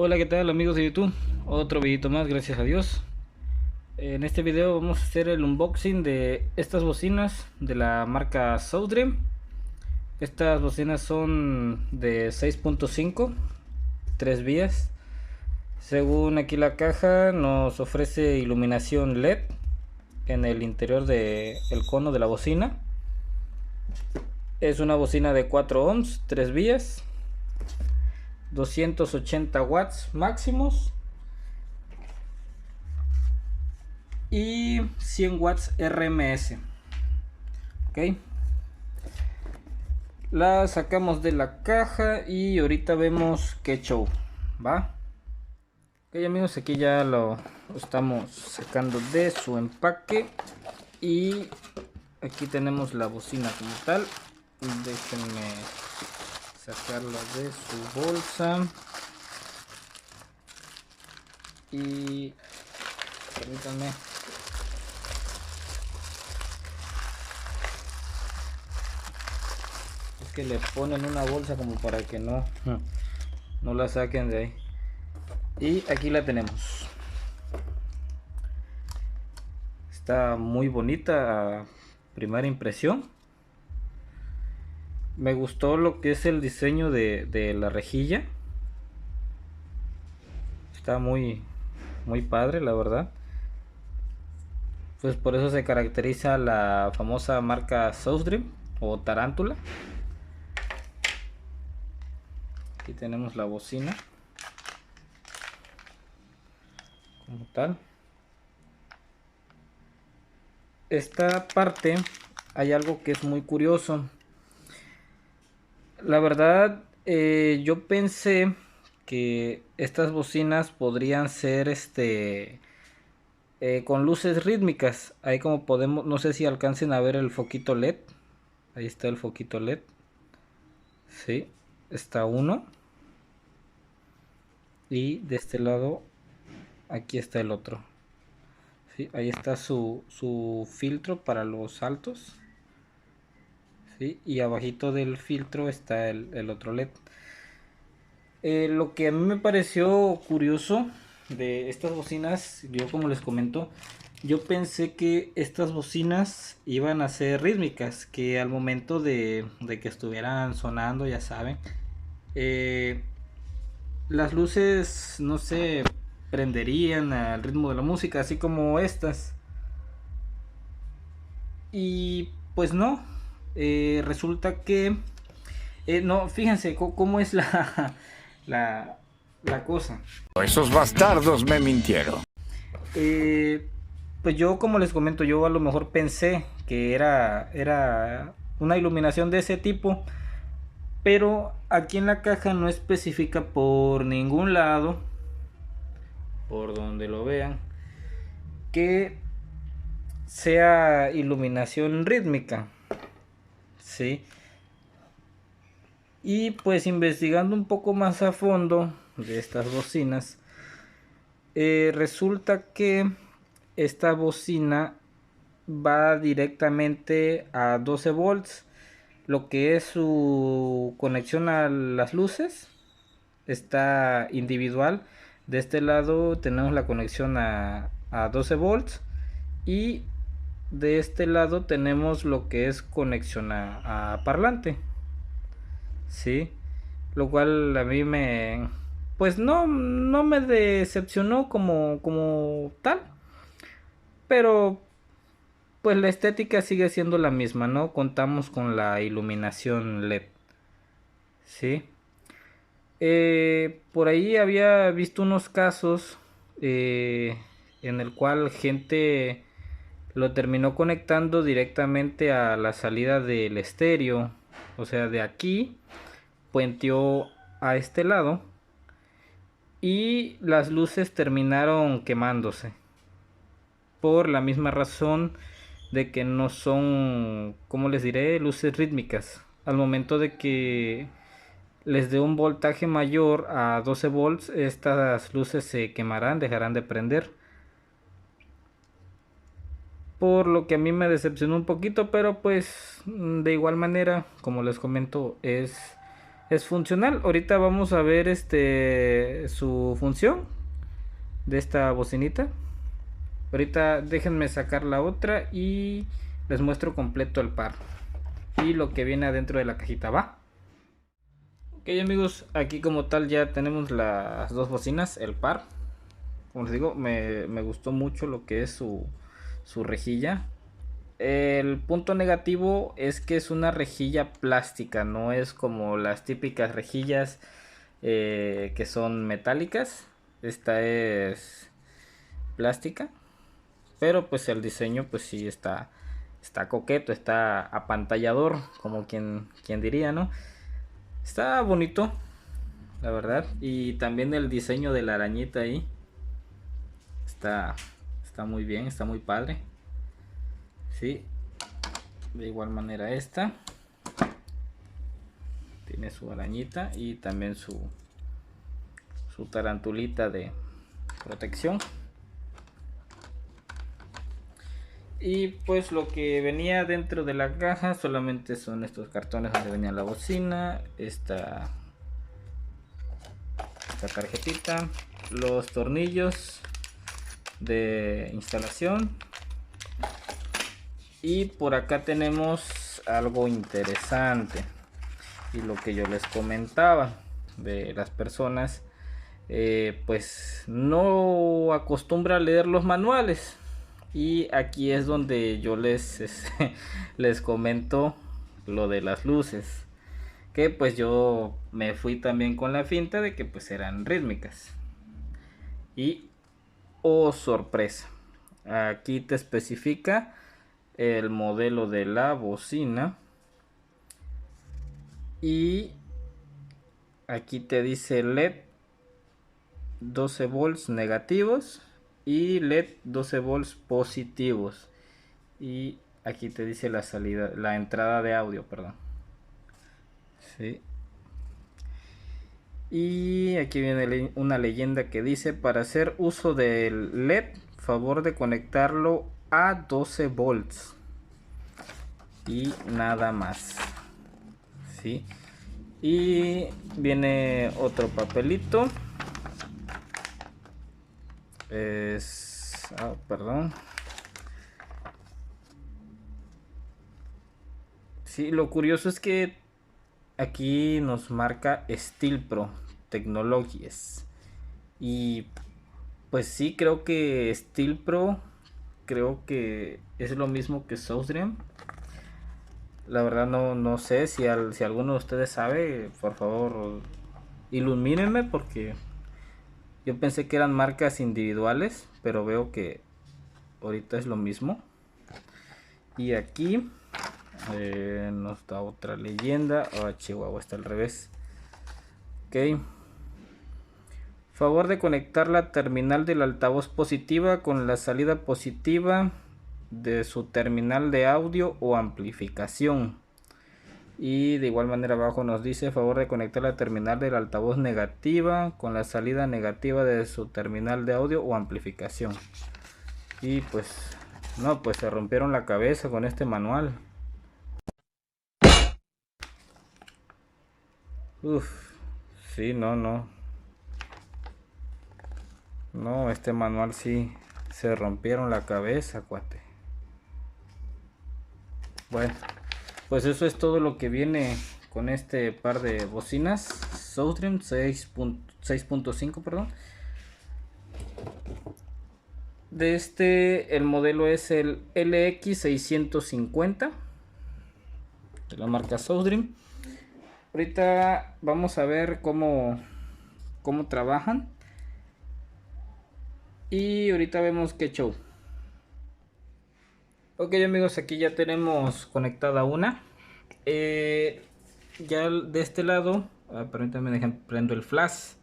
Hola, ¿qué tal amigos de YouTube? Otro videito más, gracias a Dios. En este video vamos a hacer el unboxing de estas bocinas de la marca Soundream. Estas bocinas son de 6.5, 3 vías. Según aquí la caja nos ofrece iluminación LED en el interior del cono de la bocina. Es una bocina de 4 ohms, 3 vías, 280 watts máximos y 100 watts RMS. Ok, la sacamos de la caja y ahorita vemos qué show va. Ok amigos, aquí ya lo estamos sacando de su empaque y aquí tenemos la bocina como tal. Déjenme sacarla de su bolsa y permítanme. Es que le ponen una bolsa como para que no la saquen de ahí. Y aquí la tenemos. Está muy bonita a primera impresión. Me gustó lo que es el diseño de la rejilla. Está muy padre, la verdad. Pues por eso se caracteriza la famosa marca Soundream o Tarántula. Aquí tenemos la bocina como tal. Esta parte hay algo que es muy curioso. La verdad, yo pensé que estas bocinas podrían ser con luces rítmicas. Ahí como podemos, no sé si alcancen a ver el foquito LED. Ahí está el foquito LED. Sí, está uno. Y de este lado, aquí está el otro. Sí, ahí está su filtro para los altos. Sí, y abajito del filtro está el otro LED. Lo que a mí me pareció curioso de estas bocinas, yo como les comento, yo pensé que estas bocinas iban a ser rítmicas, que al momento de que estuvieran sonando, ya saben, eh, las luces, no sé, prenderían al ritmo de la música, así como estas. Y pues no, resulta que, no, fíjense cómo es la, la cosa. Esos bastardos me mintieron. Eh, pues yo como les comento, yo a lo mejor pensé que era una iluminación de ese tipo, pero aquí en la caja no especifica por ningún lado, por donde lo vean, que sea iluminación rítmica, ¿sí? Y pues investigando un poco más a fondo de estas bocinas, resulta que esta bocina va directamente a 12 volts. Lo que es su conexión a las luces está individual. De este lado tenemos la conexión a 12 volts y de este lado tenemos lo que es conexión a parlante. Sí, lo cual a mí pues no me decepcionó como tal, pero pues la estética sigue siendo la misma, ¿no? Contamos con la iluminación LED, ¿sí? Por ahí había visto unos casos en el cual gente lo terminó conectando directamente a la salida del estéreo, o sea, de aquí puenteó a este lado y las luces terminaron quemándose por la misma razón de que no son, como les diré, luces rítmicas. Al momento de que les dé un voltaje mayor a 12 volts, estas luces se quemarán, dejarán de prender. Por lo que a mí me decepcionó un poquito, pero pues de igual manera, como les comento, es es funcional. Ahorita vamos a ver su función de esta bocinita. Ahorita déjenme sacar la otra y les muestro completo el par y lo que viene adentro de la cajita, ¿va? Ok amigos, aquí como tal ya tenemos las dos bocinas, el par. Como les digo, me gustó mucho lo que es su rejilla. El punto negativo es que es una rejilla plástica, no es como las típicas rejillas que son metálicas. Esta es plástica, pero pues el diseño pues sí está coqueto, está apantallador, como quien diría, ¿no? Está bonito, la verdad. Y también el diseño de la arañita ahí está, está muy bien, está muy padre. Sí, de igual manera esta tiene su arañita y también su tarantulita de protección. Y pues lo que venía dentro de la caja solamente son estos cartones donde venía la bocina, esta tarjetita, los tornillos de instalación. Y por acá tenemos algo interesante. Y lo que yo les comentaba de las personas, pues no acostumbra a leer los manuales. Y aquí es donde yo les comento lo de las luces. Que pues yo me fui también con la finta de que pues eran rítmicas. Y oh sorpresa, aquí te especifica el modelo de la bocina y aquí te dice LED 12 volts negativos y LED 12 volts positivos, y aquí te dice la salida, la entrada de audio, perdón. Sí. Y aquí viene una leyenda que dice: para hacer uso del LED, favor de conectarlo a 12 volts y nada más. Sí. Y viene otro papelito. Perdón. Sí, lo curioso es que aquí nos marca Steel Pro Technologies. Y pues sí, creo que Steel Pro, creo que es lo mismo que Sourcedream. La verdad no sé si alguno de ustedes sabe, por favor ilumínenme, porque yo pensé que eran marcas individuales, pero veo que ahorita es lo mismo. Y aquí nos da otra leyenda. Chihuahua, está al revés. Ok. Favor de conectar la terminal del altavoz positiva con la salida positiva de su terminal de audio o amplificación. Y de igual manera abajo nos dice: favor de conectar la terminal del altavoz negativa con la salida negativa de su terminal de audio o amplificación. Y pues no, pues se rompieron la cabeza con este manual. Uf, sí, no, este manual sí se rompieron la cabeza, cuate. Bueno, pues eso es todo lo que viene con este par de bocinas Sourcedream 6.5, perdón. El modelo es el LX650 de la marca Sourcedream. Ahorita vamos a ver cómo trabajan y ahorita vemos qué show. Ok amigos, aquí ya tenemos conectada una. Ya de este lado, permítanme, prendo el flash.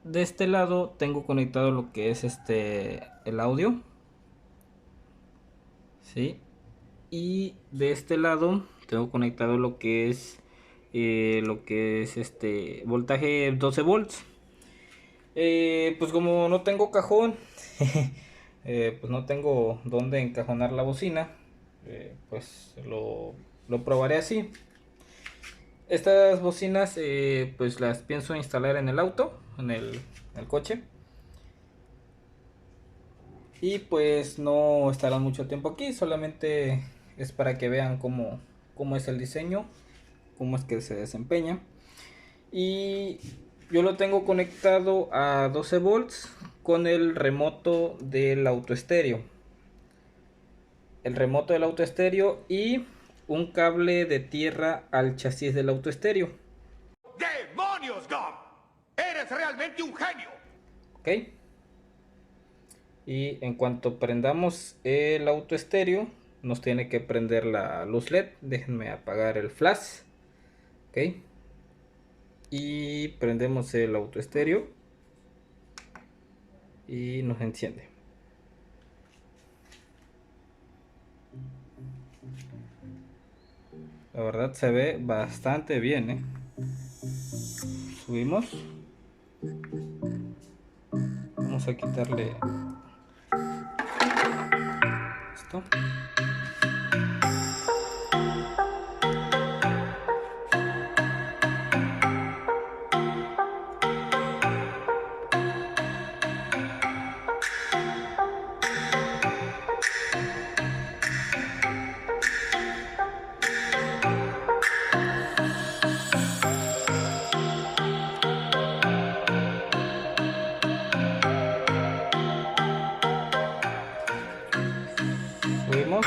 De este lado tengo conectado lo que es el audio. ¿Sí? Y de este lado tengo conectado lo que es voltaje 12 volts. Pues como no tengo cajón, pues no tengo dónde encajonar la bocina, pues lo probaré así. Estas bocinas pues las pienso instalar en el auto, en el coche. Y pues no estarán mucho tiempo aquí, solamente es para que vean cómo es el diseño, cómo es que se desempeña. Y yo lo tengo conectado a 12 volts con el remoto del auto estéreo. El remoto del auto estéreo y un cable de tierra al chasis del auto estéreo. ¡Demonios, Gum! ¡Eres realmente un genio! Ok. Y en cuanto prendamos el auto estéreo, nos tiene que prender la luz LED. Déjenme apagar el flash. Ok. Y prendemos el auto estéreo. Y nos enciende. La verdad se ve bastante bien, ¿eh? Subimos. Vamos a quitarle esto. Subimos.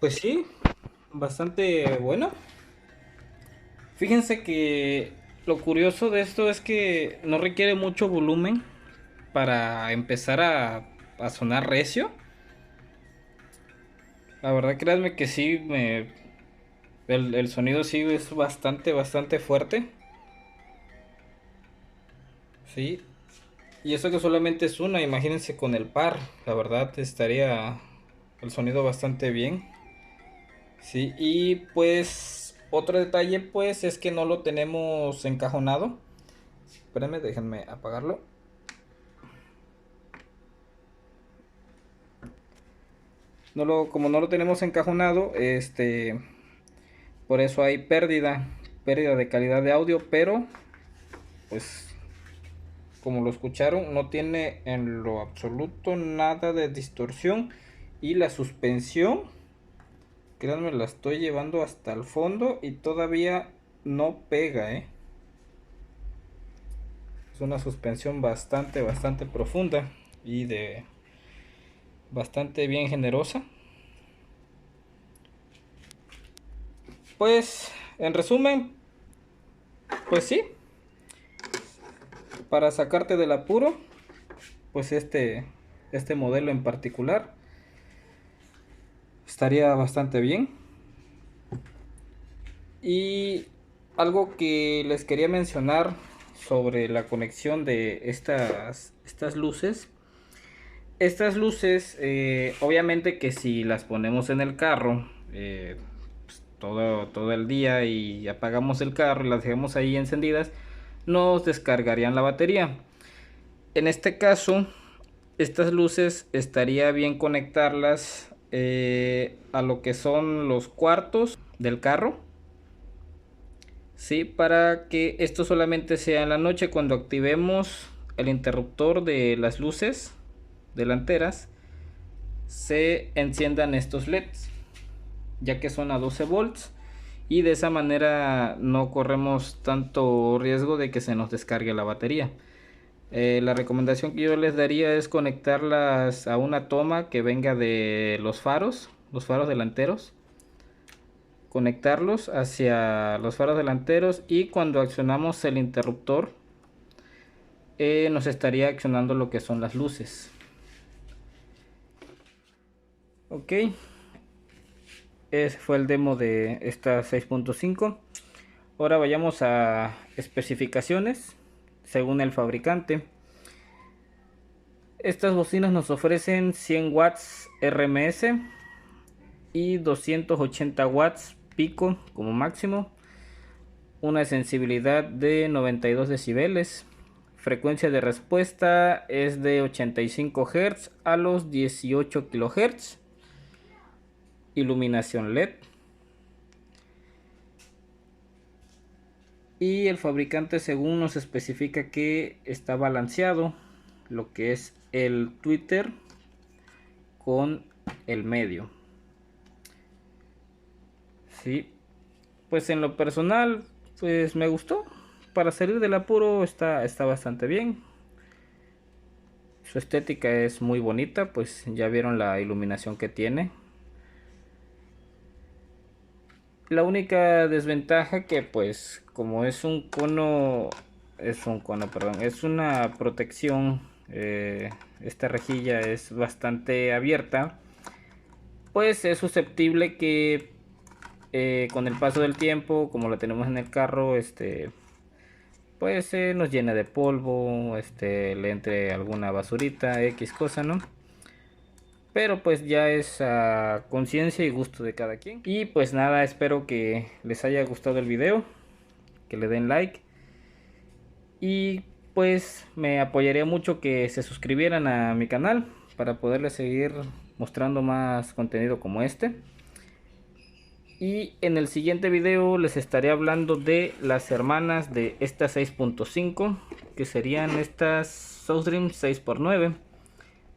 Pues sí, bastante bueno. Fíjense que lo curioso de esto es que no requiere mucho volumen para empezar a sonar recio. La verdad, créanme que sí, el sonido sí es bastante fuerte. Sí. Y eso que solamente es una, imagínense con el par. La verdad estaría el sonido bastante bien. Sí, y pues otro detalle pues es que no lo tenemos encajonado. Espérenme, déjenme apagarlo. Como no lo tenemos encajonado, por eso hay pérdida de calidad de audio, pero pues como lo escucharon, no tiene en lo absoluto nada de distorsión y la suspensión, créanme, la estoy llevando hasta el fondo y todavía no pega, ¿eh? Es una suspensión bastante profunda y de bastante bien generosa. Pues, en resumen, pues sí, para sacarte del apuro, pues este modelo en particular estaría bastante bien. Y algo que les quería mencionar sobre la conexión de estas luces. Estas luces, obviamente que si las ponemos en el carro pues, todo el día y apagamos el carro y las dejamos ahí encendidas, nos descargarían la batería. En este caso, estas luces estaría bien conectarlas a lo que son los cuartos del carro. Sí, para que esto solamente sea en la noche cuando activemos el interruptor de las luces delanteras, se enciendan estos LEDs, ya que son a 12 volts, y de esa manera no corremos tanto riesgo de que se nos descargue la batería. La recomendación que yo les daría es conectarlas a una toma que venga de los faros delanteros, conectarlos hacia los faros delanteros, y cuando accionamos el interruptor nos estaría accionando lo que son las luces. Ok, ese fue el demo de esta 6.5. Ahora vayamos a especificaciones según el fabricante. Estas bocinas nos ofrecen 100 watts RMS y 280 watts pico como máximo, una sensibilidad de 92 decibeles, frecuencia de respuesta es de 85 Hz a los 18 kHz, iluminación LED, y el fabricante según nos especifica que está balanceado lo que es el tweeter con el medio. Sí, pues en lo personal pues me gustó. Para salir del apuro está bastante bien. Su estética es muy bonita, pues ya vieron la iluminación que tiene. La única desventaja que pues como es una protección, esta rejilla es bastante abierta, pues es susceptible que con el paso del tiempo, como la tenemos en el carro, pues nos llene de polvo, le entre alguna basurita, X cosa, ¿no? Pero pues ya es a conciencia y gusto de cada quien. Y pues nada, espero que les haya gustado el video, que le den like. Y pues me apoyaría mucho que se suscribieran a mi canal para poderles seguir mostrando más contenido como este. Y en el siguiente video les estaré hablando de las hermanas de esta 6.5, que serían estas Soulstream 6x9.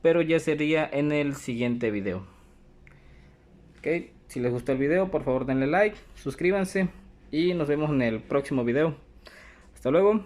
Pero ya sería en el siguiente video. Ok, si les gustó el video, por favor denle like, suscríbanse y nos vemos en el próximo video. Hasta luego.